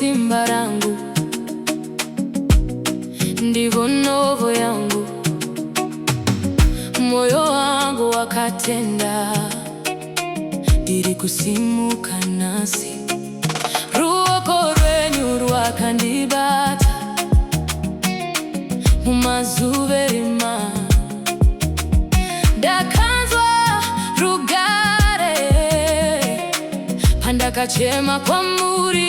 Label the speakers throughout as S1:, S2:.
S1: Isimba rangu, ndivyo novo yangu, moyo wangu wakatenda, iri kusimuka nasi, ruoko rwenyu rwakandibata, mumazuberima ndakanzwa rugare, pandakachema kwamuri,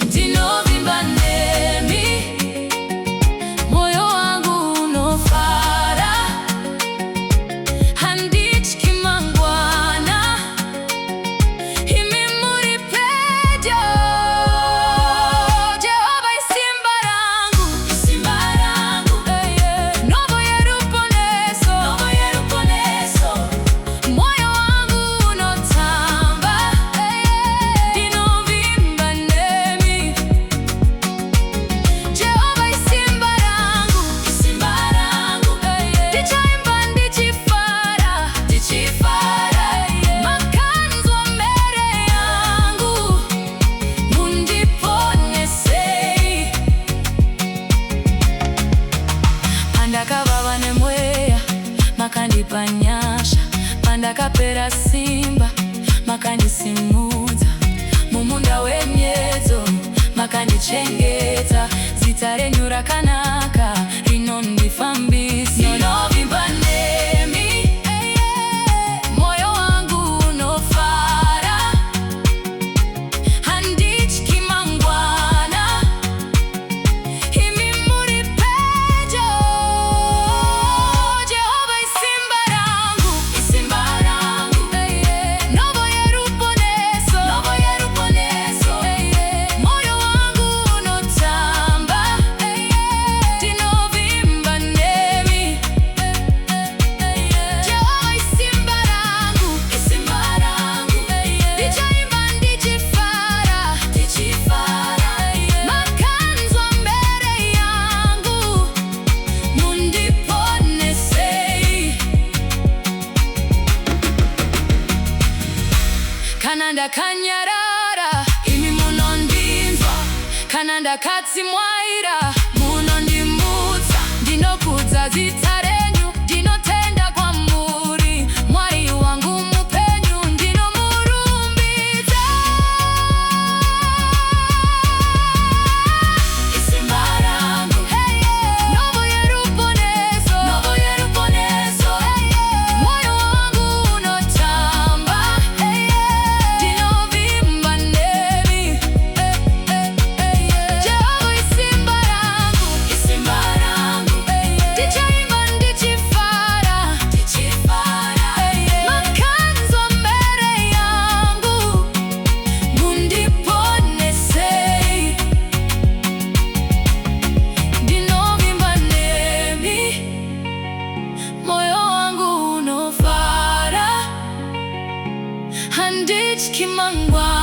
S1: ndinovimba nemi, moyo wangu unofara, handityi mangwana, imi muri pedyo. Jehovah Isimba rangu, novo yeruponeso, moyo wangu unotamba, ndinovimba nemi. Jehovah Isimba rangu, ndichaimba ndichifara, makanzwa mbere yangu, mundiponesei. Pandakavava nemweya, makandipa nyasha, pandakapera simba, makandisimudza, mumunda wemyedzo makandichengeta, zita renyu rakanaka rinondifambisa, ndinovimba nemi, moyo wangu unofara, handityi mangwana, imi muri pedyo. Jehovah Isimba rangu, novo yeruponeso, moyo wangu unotamba, ndinovimba nemi. Jehovah Isimba rangu, ndichaimba ndichifara, makanzwa mbere yangu, mundiponesei. Kana ndakanyarara, imi munondimva, kana ndakatsimwaira, munondimutsa, ndinokudza zita renyu, ndinotenda kwamuri, Mwari wangu mupenyu, ndinomurumbidza. Isimba rangu, novo yeruponeso, moyo wangu unotamba, ndinovimba nemi. Jehovah Isimba rangu, ndichaimba ndichifara, makanzwa mbere yangu, mundiponesei. Ndinovimba nemi, moyo wangu unofara, handityi mangwana.